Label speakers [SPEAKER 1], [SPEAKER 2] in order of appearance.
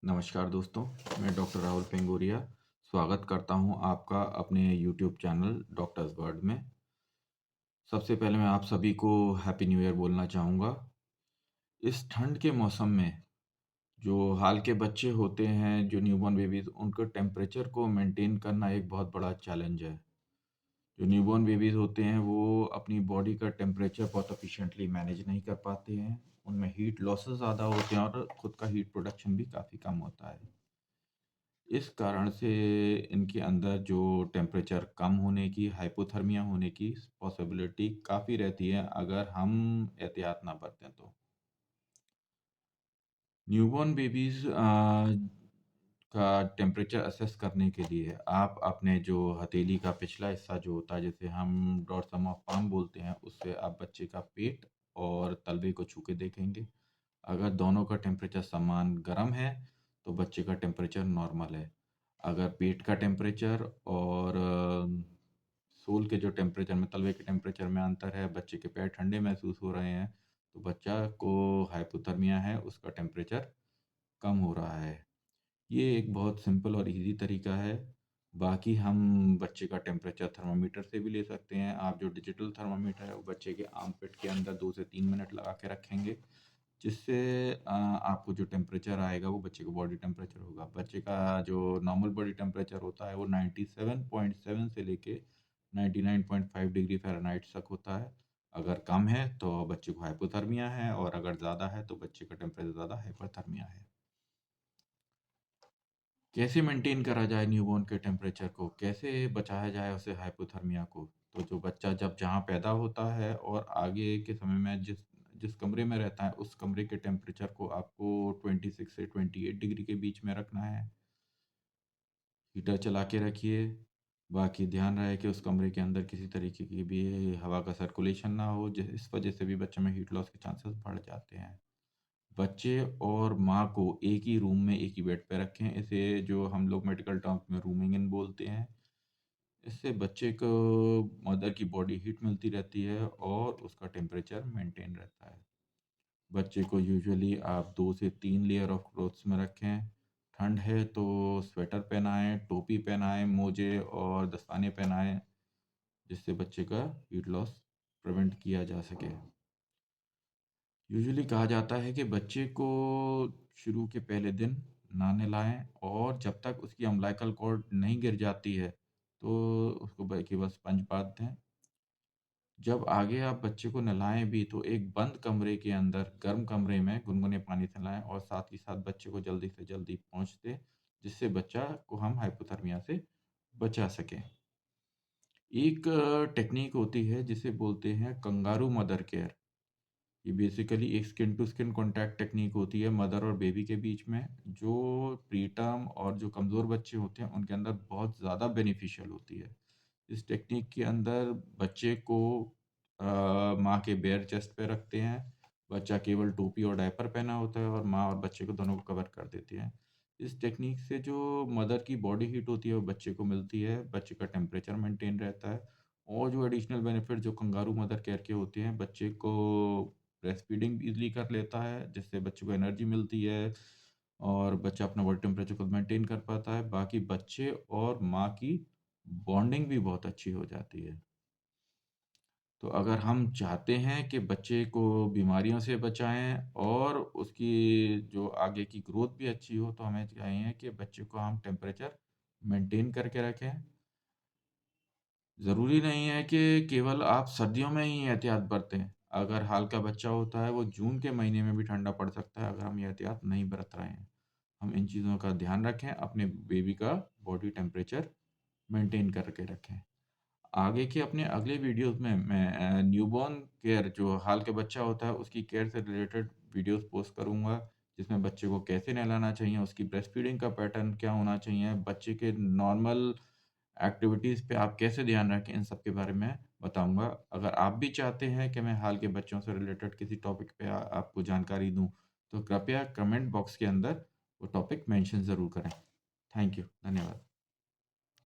[SPEAKER 1] नमस्कार दोस्तों, मैं डॉक्टर राहुल पेंगोरिया स्वागत करता हूं आपका अपने यूट्यूब चैनल डॉक्टर्स वर्ल्ड में। सबसे पहले मैं आप सभी को हैप्पी न्यू ईयर बोलना चाहूँगा। इस ठंड के मौसम में जो हाल के बच्चे होते हैं, जो न्यूबॉर्न बेबीज़, उनको टेम्परेचर को मेंटेन करना एक बहुत बड़ा चैलेंज है। जो न्यूबॉर्न बेबीज़ होते हैं, वो अपनी बॉडी का टेम्परेचर बहुत एफिशिएंटली मैनेज नहीं कर पाते हैं। उनमें हीट लॉसेस ज़्यादा होते हैं और खुद का हीट प्रोडक्शन भी काफ़ी कम होता है। इस कारण से इनके अंदर जो टेम्परेचर कम होने की, हाइपोथर्मिया होने की पॉसिबिलिटी काफ़ी रहती है अगर हम एहतियात ना बरतें तो। न्यूबॉर्न बेबीज़ का टेम्परेचर असेस करने के लिए आप अपने जो हथेली का पिछला हिस्सा जो होता है, जिसे हम डोर्सम ऑफ पाम बोलते हैं, उससे आप बच्चे का पेट और तलवे को छू के देखेंगे। अगर दोनों का टेम्परेचर समान गर्म है, तो बच्चे का टेम्परेचर नॉर्मल है। अगर पेट का टेम्परेचर और सोल के जो टेम्परेचर में, तलवे के टेम्परेचर में अंतर है, बच्चे के पैर ठंडे महसूस हो रहे हैं, तो बच्चा को हाइपोथर्मिया है, उसका टेम्परेचर कम हो रहा है। ये एक बहुत सिंपल और ईज़ी तरीका है। बाकी हम बच्चे का टेम्परेचर थर्मामीटर से भी ले सकते हैं। आप जो डिजिटल थर्मामीटर है, वो बच्चे के आर्मपिट के अंदर 2 से 3 मिनट लगा के रखेंगे, जिससे आपको जो टेम्परेचर आएगा, वो बच्चे का बॉडी टेम्परेचर होगा। बच्चे का जो नॉर्मल बॉडी टेम्परेचर होता है, वो 97.7 से लेके 99.5 डिग्री फ़ारेनहाइट तक होता है। अगर कम है, तो बच्चे को हाइपोथर्मिया है, और अगर ज़्यादा है, तो बच्चे का टेम्परेचर ज़्यादा हाइपरथर्मिया है। कैसे मेंटेन करा जाए न्यूबॉर्न के टेम्परेचर को? कैसे बचाया जाए उसे हाइपोथर्मिया को? तो जो बच्चा जब जहाँ पैदा होता है और आगे के समय में जिस जिस कमरे में रहता है, उस कमरे के टेम्परेचर को आपको 26 से 28 डिग्री के बीच में रखना है। हीटर चला के रखिए। बाकी ध्यान रहे कि उस कमरे के अंदर किसी तरीके की भी हवा का सर्कुलेशन ना हो, इस वजह से भी बच्चे में हीट लॉस के चांसेस बढ़ जाते हैं। बच्चे और माँ को एक ही रूम में, एक ही बेड पे रखें। इसे जो हम लोग मेडिकल टर्म्स में रूमिंग इन बोलते हैं। इससे बच्चे को मदर की बॉडी हीट मिलती रहती है और उसका टेम्परेचर मेंटेन रहता है। बच्चे को यूजुअली आप 2 से 3 लेयर ऑफ क्लॉथ्स में रखें। ठंड है तो स्वेटर पहनाएँ, टोपी पहनाएँ, मोजे और दस्ताने पहनाएँ, जिससे बच्चे का हीट लॉस प्रिवेंट किया जा सके। यूजुअली कहा जाता है कि बच्चे को शुरू के पहले दिन ना नहलाएँ, और जब तक उसकी अम्बिलिकल कॉर्ड नहीं गिर जाती है, तो उसको केवल स्पंज बाथ दें। जब आगे आप बच्चे को नहलाएँ भी, तो एक बंद कमरे के अंदर, गर्म कमरे में गुनगुने पानी से नहलाएँ, और साथ ही साथ बच्चे को जल्दी से जल्दी पहुँच दें, जिससे बच्चा को हम हाइपोथर्मिया से बचा सकें। एक टेक्नीक होती है जिसे बोलते हैं कंगारू मदर केयर। ये बेसिकली एक skin to skin contact technique होती है मदर और बेबी के बीच में, जो प्रीटर्म और जो कमज़ोर बच्चे होते हैं, उनके अंदर बहुत ज़्यादा बेनिफिशियल होती है। इस टेक्नीक के अंदर बच्चे को माँ के बेयर चेस्ट पे रखते हैं। बच्चा केवल टोपी और डायपर पहना होता है, और माँ और बच्चे को दोनों को कवर कर देती है। इस टेक्नीक से जो मदर की बॉडी हीट होती है, वो बच्चे को मिलती है, बच्चे का टेम्परेचर मेंटेन रहता है, और जो एडिशनल बेनिफिट जो कंगारू मदर केयर के होते हैं, बच्चे को ब्रेस्ट फीडिंग ईज़िली कर लेता है, जिससे बच्चे को एनर्जी मिलती है, और बच्चा अपना बॉडी टेम्परेचर खुद मेंटेन कर पाता है। बाकी बच्चे और माँ की बॉन्डिंग भी बहुत अच्छी हो जाती है। तो अगर हम चाहते हैं कि बच्चे को बीमारियों से बचाएँ और उसकी जो आगे की ग्रोथ भी अच्छी हो, तो हमें चाहिए कि बच्चे को हम टेम्परेचर मेंटेन करके रखें। ज़रूरी नहीं है कि केवल आप सर्दियों में ही एहतियात बरतें। अगर हाल का बच्चा होता है, वो जून के महीने में भी ठंडा पड़ सकता है, अगर हम ये एहतियात नहीं बरत रहे हैं। हम इन चीज़ों का ध्यान रखें, अपने बेबी का बॉडी टेम्परेचर मेंटेन करके रखें। आगे के अपने अगले वीडियोज़ में मैं न्यूबॉर्न केयर, जो हाल के बच्चा होता है, उसकी केयर से रिलेटेड वीडियोज़ पोस्ट करूँगा, जिसमें बच्चे को कैसे नहलाना चाहिए, उसकी ब्रेस्ट फीडिंग का पैटर्न क्या होना चाहिए, बच्चे के नॉर्मल एक्टिविटीज़ पे आप कैसे ध्यान रखें, इन सब के बारे में बताऊँगा। अगर आप भी चाहते हैं कि मैं हाल के बच्चों से रिलेटेड किसी टॉपिक पे आपको जानकारी दूँ, तो कृपया कमेंट बॉक्स के अंदर वो टॉपिक मेंशन ज़रूर करें। Thank you. धन्यवाद।